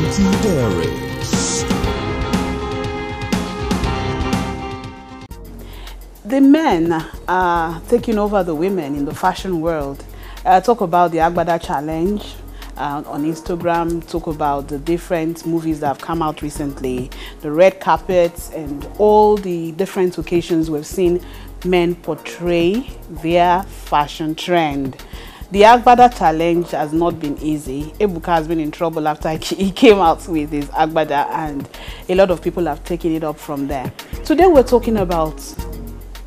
Beauty Diaries. The men are taking over the women in the fashion world. Talk about the Agbada Challenge on Instagram, talk about the different movies that have come out recently, the red carpets, and all the different occasions we've seen men portray their fashion trend. The Agbada Challenge has not been easy. Ebuka has been in trouble after he came out with his Agbada, and a lot of people have taken it up from there. Today we're talking about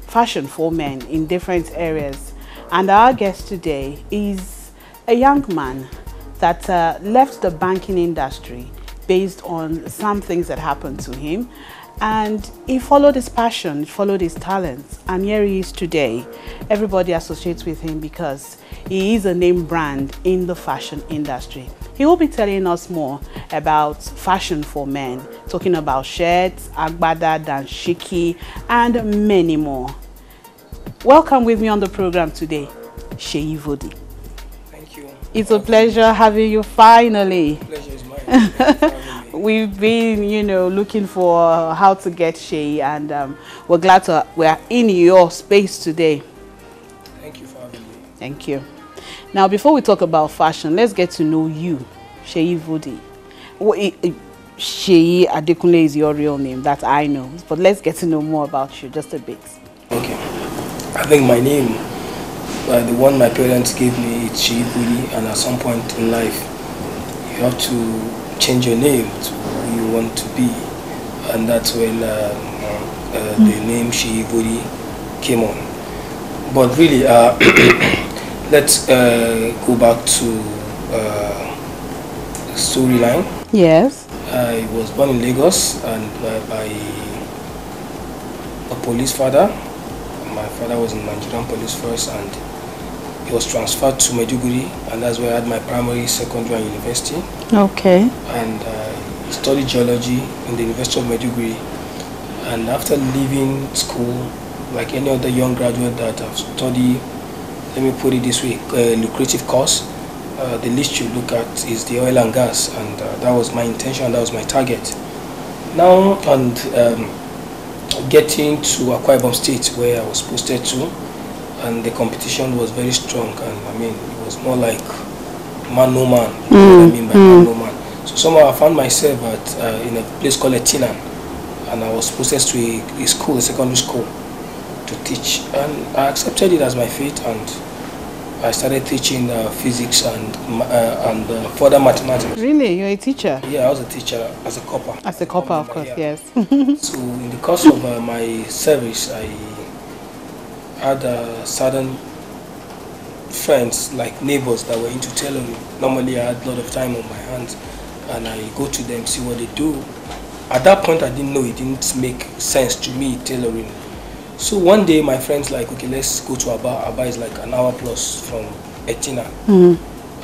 fashion for men in different areas, and our guest today is a young man that left the banking industry based on some things that happened to him, and he followed his passion, followed his talents, and here he is today. Everybody associates with him because he is a name brand in the fashion industry. He will be telling us more about fashion for men, talking about shirts, agbada, dashiki, and many more. Welcome with me on the program today, Seyi Vodi. Thank you. It's a pleasure having you finally. The pleasure is mine. We've been, looking for how to get Seyi, and we're glad we're in your space today. Thank you for having me. Thank you. Now, before we talk about fashion, let's get to know you, Seyi Vodi. Seyi Adekunle is your real name, that I know. But let's get to know more about you, just a bit. Okay. I think my name, the one my parents gave me, is Seyi Vodi, and at some point in life, you have to change your name to who you want to be. And that's when the name Seyi Vodi came on. But really, let's go back to the storyline. Yes. I was born in Lagos and by a police father. My father was in Nigerian police force, and he was transferred to Maiduguri, and that's where I had my primary, secondary, and university. Okay. And I studied geology in the University of Maiduguri. And after leaving school, like any other young graduate that have studied, let me put it this way, a lucrative course, the least you look at is the oil and gas, and that was my intention, that was my target. Now, and getting to Akwa Ibom State, where I was posted to, and the competition was very strong, and I mean, it was more like man no man, you know what I mean by man no man. So somehow I found myself in a place called Etinan, and I was posted to a school, a secondary school, to teach, and I accepted it as my fate, and I started teaching physics and further mathematics. Really? You're a teacher? Yeah, I was a teacher as a copper. As a copper, of course, yeah. yes. So in the course of my service, I had certain friends, like neighbors, that were into tailoring. Normally I had a lot of time on my hands, and I go to them, see what they do. At that point I didn't know, it didn't make sense to me, tailoring. So one day my friends like, okay, let's go to Aba. Aba is like an hour plus from Etina.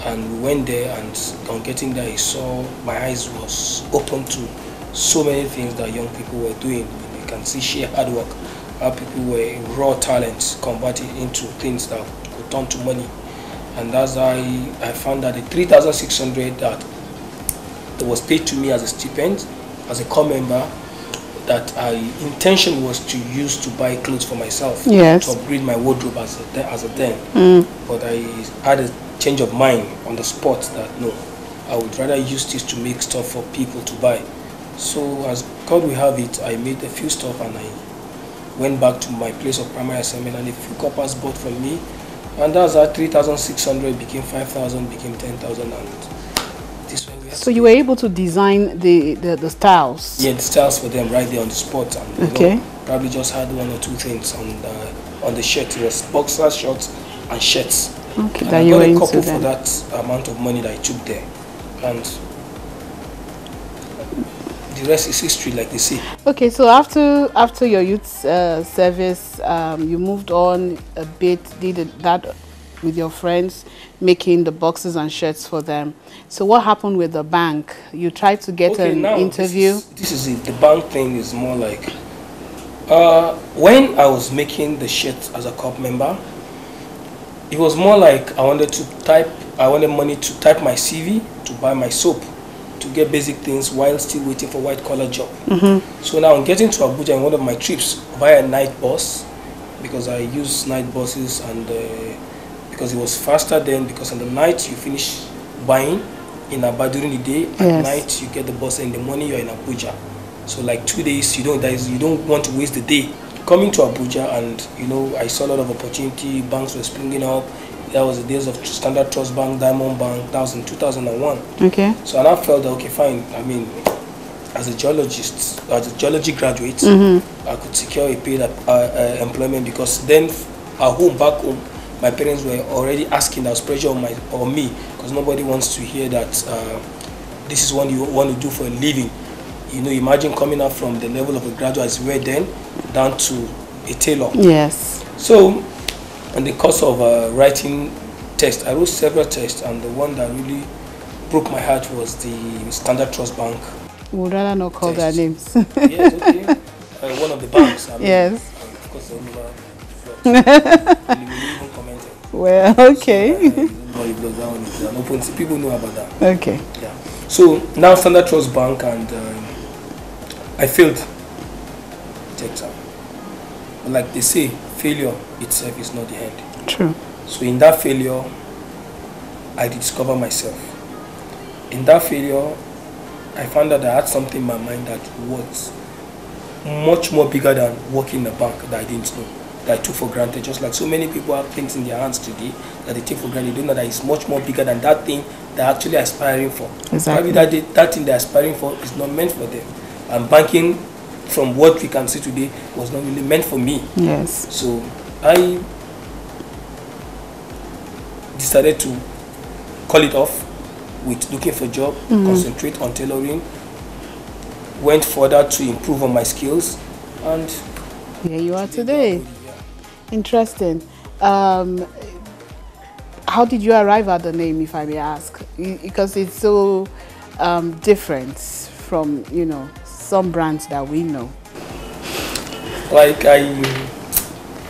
And we went there, and on getting there, I saw my eyes was open to so many things that young people were doing. You can see sheer hard work, how people were raw talents converted into things that could turn to money. And that's how I found that the 3,600 that was paid to me as a stipend, as a core member, that intention was to use to buy clothes for myself, yes, to upgrade my wardrobe as a then. But I had a change of mind on the spot that no, I would rather use this to make stuff for people to buy. So as God will have it, I made a few stuff, and I went back to my place of primary assignment, and a few coppers bought from me, and that's how 3,600 became 5,000, became 10,000, and this way. So you were able to design the styles? Yeah, the styles for them right there on the spot, and okay, probably just had one or two things on the shirt. It was boxers, shorts, and shirts. Okay, and that I you got were a into couple them. for that amount of money that I took there, and the rest is history, like they say. Okay, so after your youth service, you moved on a bit, did that with your friends, making the boxes and shirts for them. So what happened with the bank? You tried to get an interview? This is it. The bank thing is more like, when I was making the shirt as a corp member, it was more like I wanted money to type my CV, to buy my soap. to get basic things while still waiting for white collar job. So now I'm getting to Abuja in one of my trips via a night bus, because I use night buses, and because it was faster then, because in the night you finish buying in Aba during the day, at night you get the bus, and in the morning you're in Abuja. So like 2 days, you don't want to waste the day coming to Abuja. And you know, I saw a lot of opportunity. Banks were springing up. That was the days of Standard Trust Bank, Diamond Bank. That was in 2001. Okay. So and I felt that, okay, fine. I mean, as a geologist, as a geology graduate, I could secure a paid employment, because then back home, my parents were already asking. There was pressure on me, because nobody wants to hear that this is what you want to do for a living. You know, imagine coming up from the level of a graduate as we were then, down to a tailor. Yes. So, in the course of writing tests, I wrote several tests, and the one that really broke my heart was the Standard Trust Bank. Would rather not call their names. Yes, okay. One of the banks. I mean, yes. Of course, they will even comment. Well, okay. So, people know about that. Okay. Yeah. So now Standard Trust Bank, and I failed. Take time. But like they say, failure itself is not the end. True. So in that failure, I discovered myself. In that failure, I found out I had something in my mind that was much more bigger than working in a bank that I didn't know, that I took for granted. Just like so many people have things in their hands today that they take for granted. They don't know that it's much more bigger than that thing they're actually aspiring for. Exactly. Probably that thing they're aspiring for is not meant for them. And banking, from what we can see today, was not really meant for me. Yes. So I decided to call it off with looking for a job, concentrate on tailoring, went further to improve on my skills, and here you are today. Interesting. How did you arrive at the name, if I may ask? Because it's so different from, you know, some brands that we know. Like I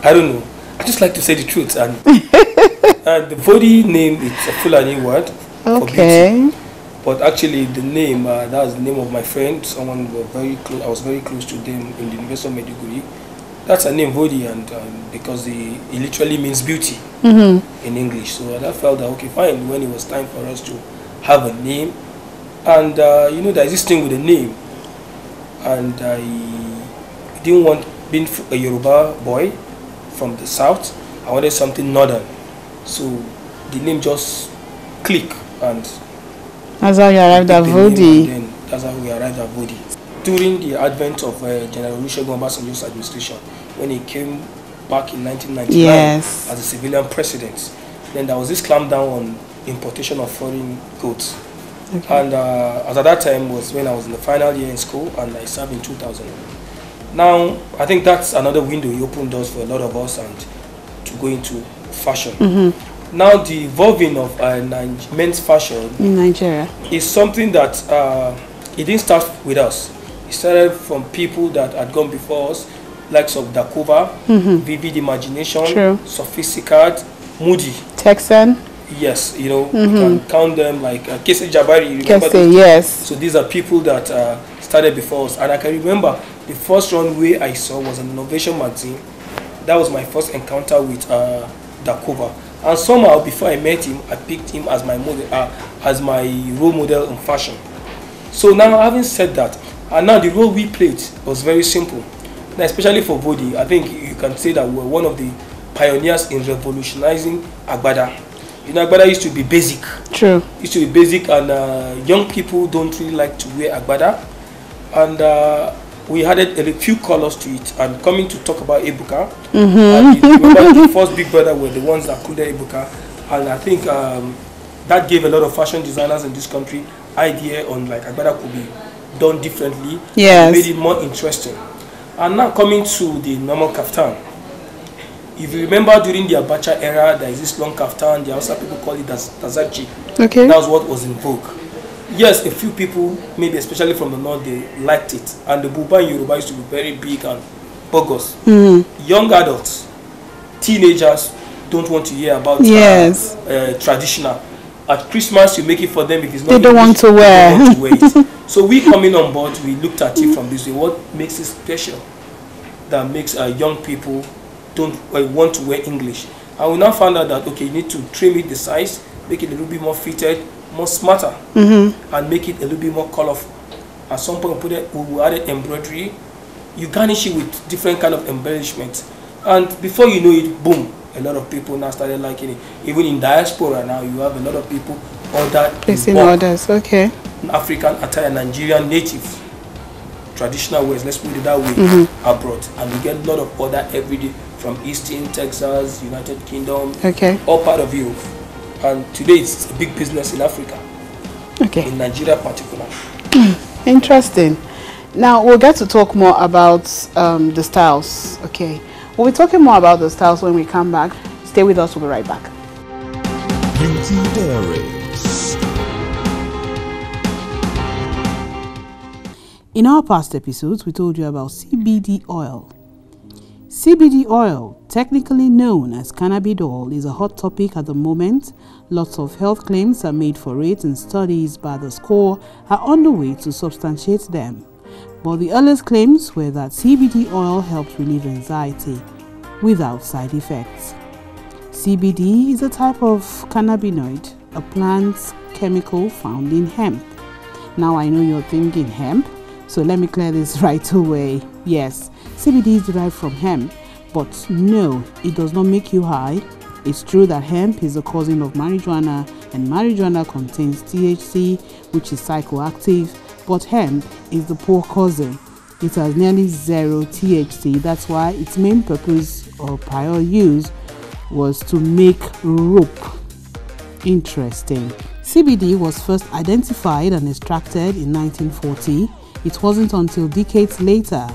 don't know. I just like to say the truth, and the Vodi name, it's a Fulani word. Okay. But actually, the name that was the name of my friend. Someone were very close. I was very close to them in the University of Maiduguri. That's a name, Vodi, and because it literally means beauty in English. So I felt that, okay, fine. When it was time for us to have a name, and you know, there's this thing with a name, and I didn't want, being a Yoruba boy from the south, I wanted something northern. So the name just clicked, and that's how you arrived at Vodi. That's how we arrived at Vodi. During the advent of General Olusegun Obasanjo's administration, when he came back in 1999 as a civilian president, then there was this clampdown on importation of foreign goods. Okay. And as at that time was when I was in the final year in school, and I served in 2000. Now, I think that's another window. He opened doors for a lot of us and to go into fashion. Now, the evolving of men's fashion in Nigeria is something that it didn't start with us. It started from people that had gone before us, likes of Dakova, Vivid Imagination, Sophisticated, Moody, Texan. Yes, you know, you can count them, like Kese Jabari. You remember Kese, yes. So these are people that started before us. And I can remember the first runway I saw was an Innovation magazine. That was my first encounter with Dakova. And somehow, before I met him, I picked him as my model, as my role model in fashion. So now, having said that, and now the role we played was very simple. Now, especially for Vodi, I think you can say that we're one of the pioneers in revolutionizing Agbada. You know, Agbada used to be basic. True. Used to be basic, and young people don't really like to wear Agbada. And we added a few colors to it. And coming to talk about Ebuka, remember the first Big Brother were the ones that included Ebuka. And I think that gave a lot of fashion designers in this country idea on like Agbada could be done differently. Yes. Made it more interesting. And now coming to the normal kaftan. If you remember during the Abacha era, there is this long kaftan, the Hausa people call it Tazachi. Okay. That was what was in vogue. Yes, a few people, maybe especially from the north, they liked it. And the Buba in Yoruba used to be very big and bogus. Young adults, teenagers don't want to hear about traditional. At Christmas, you make it for them if it's not. They don't want to wear. They don't want to wear it. So we coming on board, we looked at it from this way. What makes it special? That makes young people don't want to wear English. And we now found out that okay, you need to trim it the size, make it a little bit more fitted, more smarter, and make it a little bit more colorful. At some point, we added embroidery. You garnish it with different kind of embellishments, and before you know it, boom! A lot of people now started liking it. Even in diaspora now, you have a lot of people placing orders. Okay. African attire, Nigerian native, traditional ways. Let's put it that way. Abroad, and we get a lot of order every day from Eastern Texas, United Kingdom, all part of Europe. And today it's a big business in Africa. Okay. In Nigeria, particularly. Interesting. Now we'll get to talk more about the styles. Okay. We'll be talking more about the styles when we come back. Stay with us, we'll be right back. Beauty Diaries. In our past episodes, we told you about CBD oil. CBD oil, technically known as cannabidiol, is a hot topic at the moment. Lots of health claims are made for it, and studies by the score are underway to substantiate them. But the earliest claims were that CBD oil helps relieve anxiety without side effects. CBD is a type of cannabinoid, a plant chemical found in hemp. Now I know you're thinking hemp, so let me clear this right away. Yes, CBD is derived from hemp, but no, it does not make you high. It's true that hemp is a cousin of marijuana, and marijuana contains THC, which is psychoactive, but hemp is the poor cousin. It has nearly zero THC. That's why its main purpose or prior use was to make rope. Interesting. CBD was first identified and extracted in 1940. It wasn't until decades later.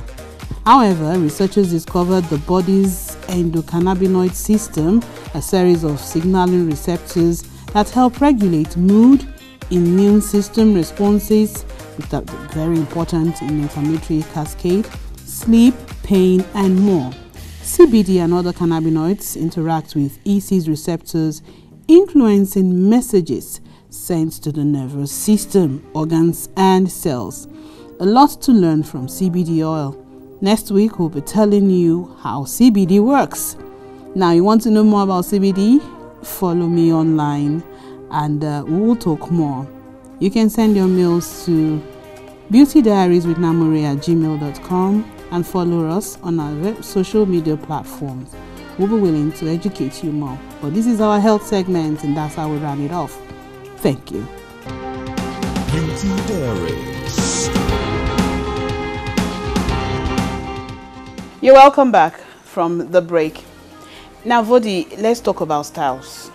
However, researchers discovered the body's endocannabinoid system, a series of signaling receptors that help regulate mood, immune system responses, with that very important in inflammatory cascade, sleep, pain, and more. CBD and other cannabinoids interact with EC's receptors, influencing messages sent to the nervous system, organs, and cells. A lot to learn from CBD oil. Next week, we'll be telling you how CBD works. Now, you want to know more about CBD? Follow me online and we will talk more. You can send your mails to beautydiarieswithnamore@gmail.com and follow us on our social media platforms. We'll be willing to educate you more. But this is our health segment, and that's how we run it off. Thank you. Beauty Diaries. You're welcome back from the break. Now, Vodi, let's talk about styles.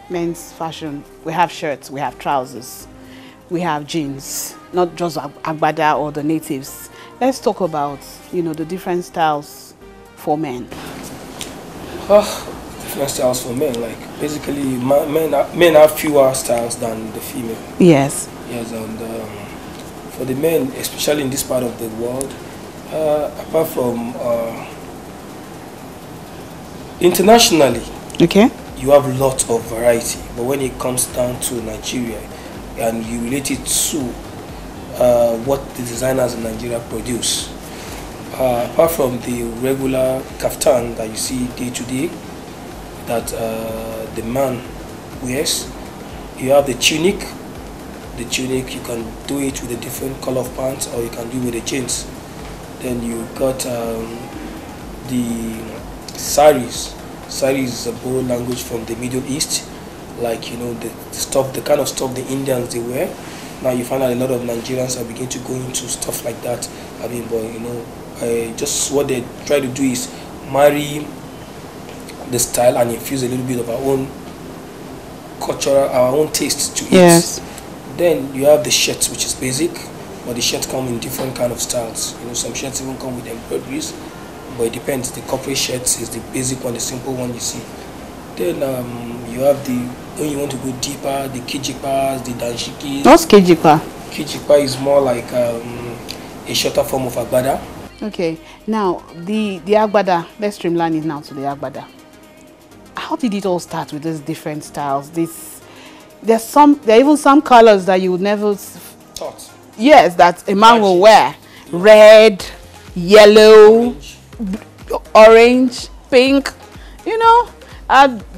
Men's fashion. We have shirts, we have trousers, we have jeans, not just Agbada or the natives. Let's talk about, the different styles for men. Different styles for men. Like basically, men have fewer styles than the female. Yes. Yes, and for the men, especially in this part of the world, apart from internationally, okay, you have lots of variety. But when it comes down to Nigeria, and you relate it to what the designers in Nigeria produce, apart from the regular kaftan that you see day to day, that the man wears, you have the tunic. The tunic, you can do it with a different color of pants, or you can do it with the jeans. Then you got the saris. Saris is a borrowed language from the Middle East, like the kind of stuff the Indians they wear. Now you find out a lot of Nigerians are beginning to go into stuff like that. I mean, but just what they try to do is marry the style and infuse a little bit of our own cultural, our own taste to it. Yes. Then you have the shirts, which is basic, but the shirts come in different kind of styles. Some shirts even come with embroideries, but it depends. The corporate shirts is the basic one, the simple one you see. Then you have when you want to go deeper, the kijipas, the danshikis. What's kijipa? Kijipa is more like a shorter form of agbada. Okay, now the agbada, let's streamline it now to the agbada. How did it all start with these different styles, this there are even some colors that you would never Thought. yes, that a man will Matches. wear. Red, yellow, Orange. orange, pink, you know.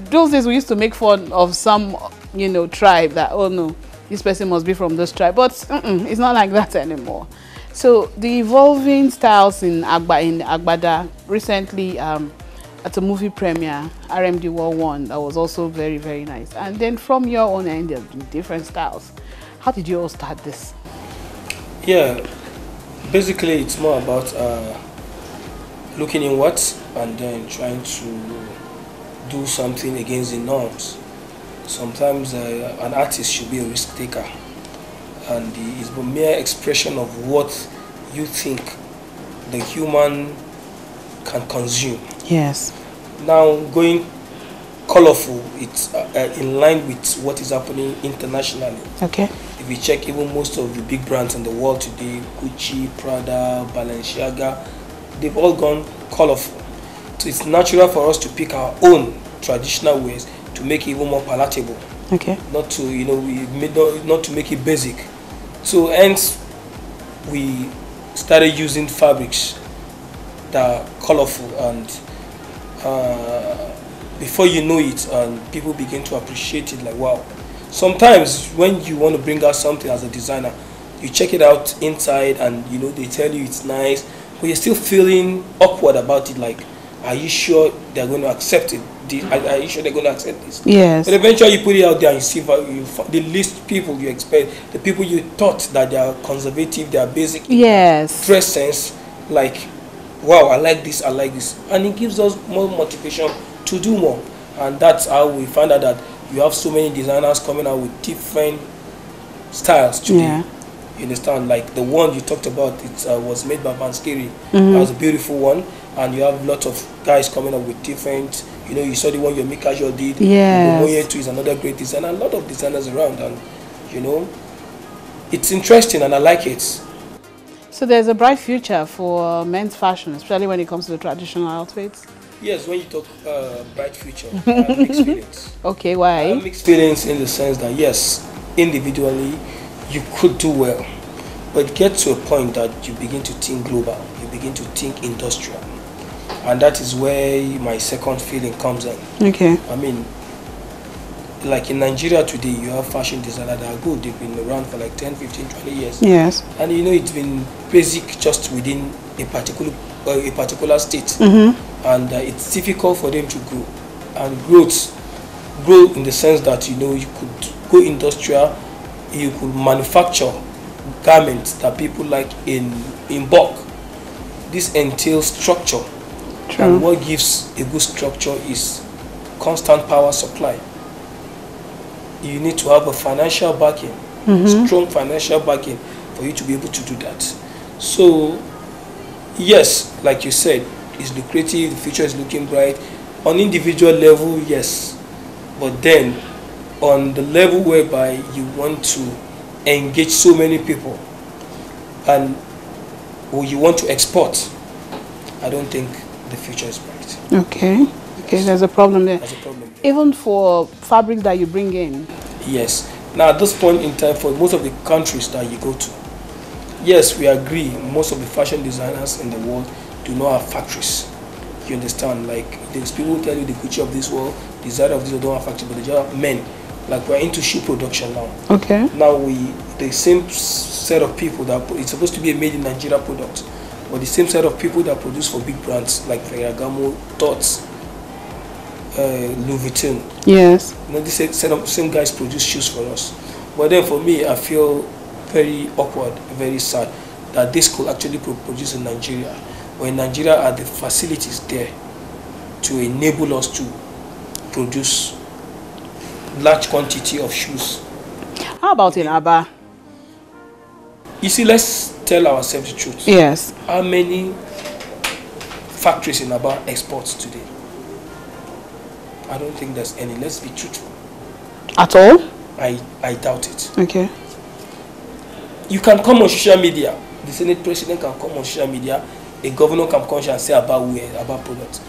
Those days we used to make fun of some, you know, tribe that, oh no, this person must be from this tribe. But it's not like that anymore. So the evolving styles in Agbada recently at a movie premiere, RMD World 1, that was also very, very nice. And then from your own end, there are different styles. How did you all start this? Yeah, basically it's more about looking inward and then trying to do something against the norms. Sometimes an artist should be a risk taker, and it's a mere expression of what you think the human can consume. Yes. Now, going colorful, it's in line with what is happening internationally. Okay. If you check even most of the big brands in the world today, Gucci, Prada, Balenciaga, they've all gone colorful. So it's natural for us to pick our own traditional ways to make it even more palatable. Okay. Not to, you know, not to make it basic. So hence, we started using fabrics that are colorful, and before you know it, people begin to appreciate it. Like, wow. Sometimes when you want to bring out something as a designer, you check it out inside, and you know they tell you it's nice, but you're still feeling awkward about it. Like, are you sure they're going to accept it? Are you sure they're going to accept this? Yes. But eventually you put it out there and you see the least people you expect, the people you thought that they are conservative, they are basic, Yes. dress sense, like, wow, I like this, and it gives us more motivation to do more. And that's how we find out that you have so many designers coming out with different styles today. Yeah. You understand? Like the one you talked about, it was made by Vanskiri. That was a beautiful one, and you have lots of guys coming up with different. You know, you saw the one your Mikajo did. Yes. Moye too is another great designer. A lot of designers around, and you know, it's interesting, and I like it. So there's a bright future for men's fashion, especially when it comes to the traditional outfits. Yes, when you talk bright future, I have mixed feelings. Okay, I why? have mixed feelings in the sense that yes, individually, you could do well, but get to a point that you begin to think global, you begin to think industrial, and that is where my second feeling comes in. Okay. I mean, like in Nigeria today, you have fashion designers that are good. They've been around for like 10, 15, 20 years. Yes. And you know, it's been basic just within a particular state. And it's difficult for them to grow. And grow in the sense that, you know, you could go industrial, you could manufacture garments that people like in bulk. This entails structure. True. And what gives a good structure is constant power supply. You need to have a financial backing, strong financial backing, for you to be able to do that. So, yes, like you said, it's lucrative, the future is looking bright. On individual level, yes. But then, on the level whereby you want to engage so many people, and or you want to export, I don't think the future is bright. Okay. Okay, there's a problem there. There's a problem. Even for fabrics that you bring in. Yes. Now, at this point in time, for most of the countries that you go to, yes, we agree, most of the fashion designers in the world do not have factories. You understand? Like, there's people who tell you the Gucci of this world, designer of this world don't have factories, but they just have men. Like, we're into shoe production now. Okay. Now, the same set of people that, it's supposed to be a made in Nigeria product, but the same set of people that produce for big brands like Ferragamo, Tots, Louis Vuitton. Yes. You know, this same guys produce shoes for us. But then for me, I feel very awkward, very sad that this could actually produce in Nigeria, when Nigeria are the facilities there to enable us to produce large quantity of shoes. How about in Aba? You see, let's tell ourselves the truth. Yes. How many factories in Aba exports today? I don't think there's any. Let's be truthful. At all? I doubt it. Okay. You can come on social media. The Senate president can come on social media. A governor can come and say about products.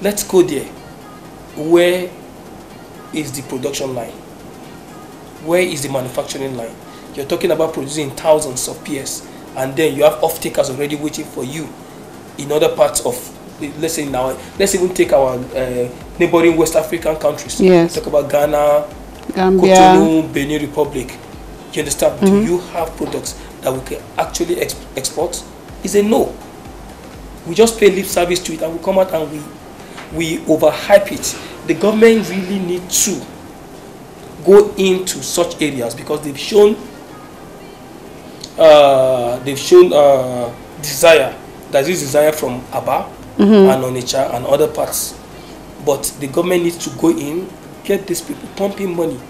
Let's go there. Where is the production line? where is the manufacturing line? You're talking about producing thousands of pairs, and then you have off-takers already waiting for you in other parts of, let's say now, let's even take our neighboring West African countries. Yes. Talk about Ghana, Gambia. Cotonou, Benin Republic. You understand? Do you have products that we can actually export? It's a no. We just pay lip service to it, and we come out and we overhype it. The government really needs to go into such areas because they've shown desire. There is desire from Aba and Onitsha and other parts, but the government needs to go in, get these people pumping money,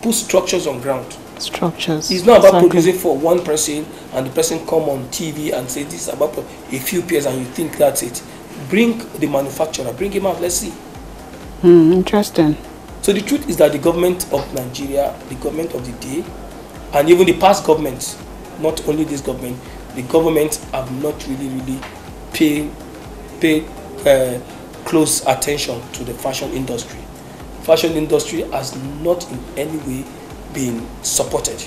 put structures on ground. Structures. It's not about producing for one person and the person come on TV and say this is about a few pairs and you think that's it. Bring the manufacturer, bring him out, let's see. Interesting. So the truth is that the government of Nigeria, the government of the day, and even the past governments, not only this government, the government have not really paid close attention to the fashion industry. Fashion industry has not in any way been supported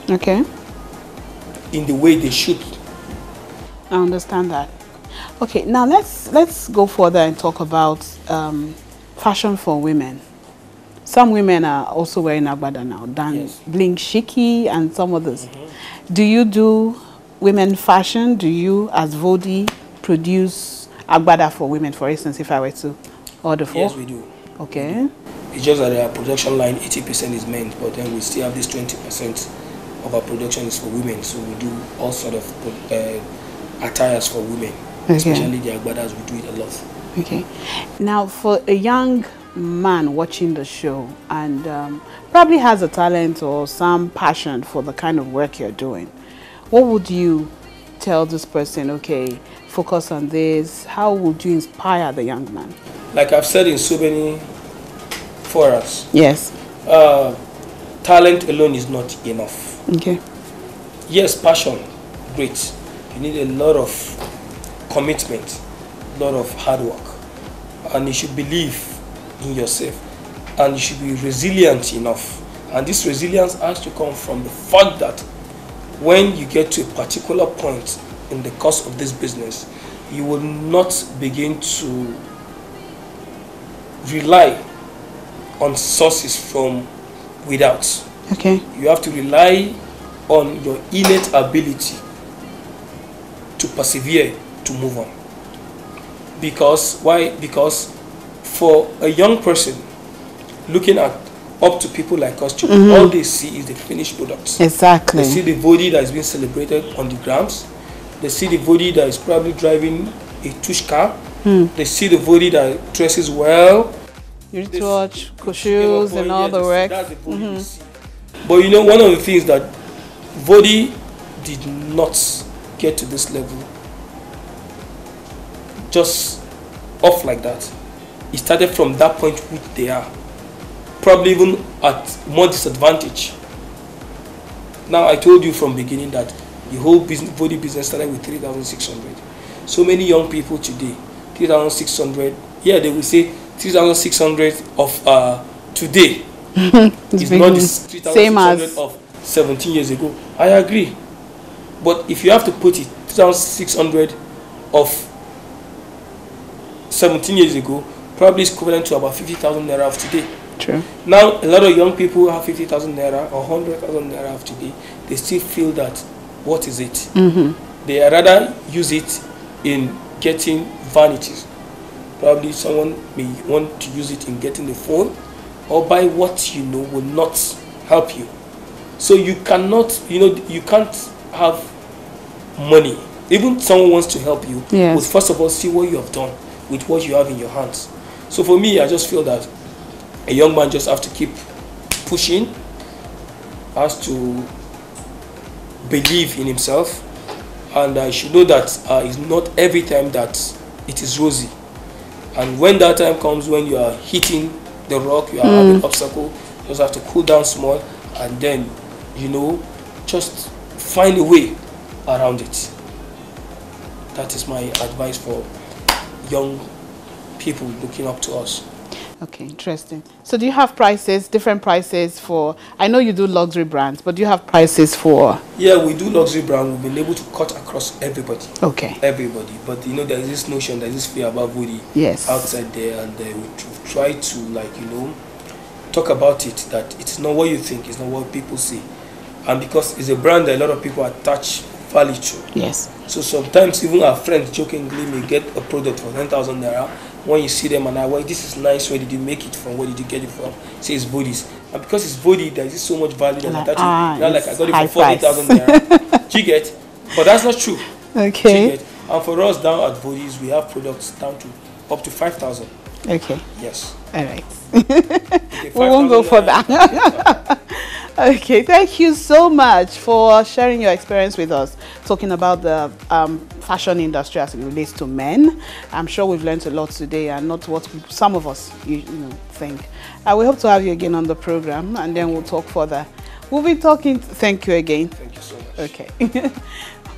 Okay. in the way they should. I understand that. Okay, now let's go further and talk about fashion for women. Some women are also wearing agbada now, Yes. Bling Shiki and some others. Do you do women fashion? Do you, as Vodi, produce agbada for women, for instance, if I were to order for? Yes, we do. Okay. It's just that our production line 80% is men, but then we still have this 20% of our production is for women. So we do all sort of attires for women, especially the agbadas. We do it a lot. Okay. Now, for a young man watching the show and probably has a talent or some passion for the kind of work you're doing, what would you tell this person? Okay, focus on this. How would you inspire the young man? Like I've said in so many forums, Yes. talent alone is not enough. Okay. Yes, passion, great. You need a lot of commitment, a lot of hard work, and you should believe in yourself, and you should be resilient enough. And this resilience has to come from the fact that when you get to a particular point in the course of this business, you will not begin to rely on sources from without. Okay. You have to rely on your innate ability to persevere, to move on. Because why? Because for a young person looking up to people like us, all they see is the finished products. Exactly. They see the body that is being celebrated on the grounds. They see the body that is probably driving a tush car. They see the body that dresses well. You need to watch shoes and all the work. That's the body you see. But you know, one of the things that Vodi did not get to this level just off like that. It started from that point which they are, probably even at more disadvantage. Now I told you from beginning that the whole Vodi business started with 3,600. So many young people today, 3,600. Yeah, they will say 3,600 of today is not the 3,600 of 17 years ago. I agree. But if you have to put it, 3,600 of 17 years ago probably is equivalent to about 50,000 naira of today. True. Now, a lot of young people have 50,000 naira or 100,000 naira of today. They still feel that, what is it? They rather use it in getting vanities. Probably someone may want to use it in getting the phone or buy what you know will not help you. So you cannot, you can't have money. Even someone wants to help you, Yes. will first of all see what you have done with what you have in your hands. So for me, I just feel that a young man just have to keep pushing, has to believe in himself, and I should know that it's not every time that it is rosy. And when that time comes, when you are hitting the rock, you are having an obstacle, you just have to cool down small, and then, just find a way around it. That is my advice for young people looking up to us. Okay, interesting. So do you have prices, different prices for, I know you do luxury brands, but do you have prices for? Yeah, we do luxury brand. We've been able to cut across everybody. Okay. Everybody. But you know, there is this notion, there is this fear about booty Yes. outside there, and we try to, like, you know, talk about it, that it's not what you think, it's not what people say. And because it's a brand that a lot of people attach value to. Yes. So sometimes even our friends jokingly may get a product for 10,000 naira. When you see them and I, well, this is nice, where did you make it from, where did you get it from? Say it's bodies. And because it's body, there is so much value that attached to it. Not like I got it for 40,000 naira. Do you get? But that's not true. Okay. And for us down at bodies, we have products down to up to 5,000. Okay. Yes. All right. Okay, We won't go for that. Okay, thank you so much for sharing your experience with us, talking about the fashion industry as it relates to men. I'm sure we've learned a lot today, and not what some of us you know think. We hope to have you again on the program, and then we'll talk further. We'll be talking. Thank you again. Thank you so much. Okay.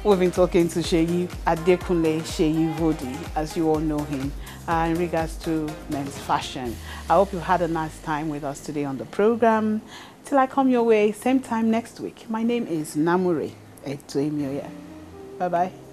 We've been talking to Seyi Adekunle Seyi Vodi, as you all know him, in regards to men's fashion. I hope you had a nice time with us today on the program. Till I come your way, same time next week. My name is Namure Etoemioya. Bye-bye.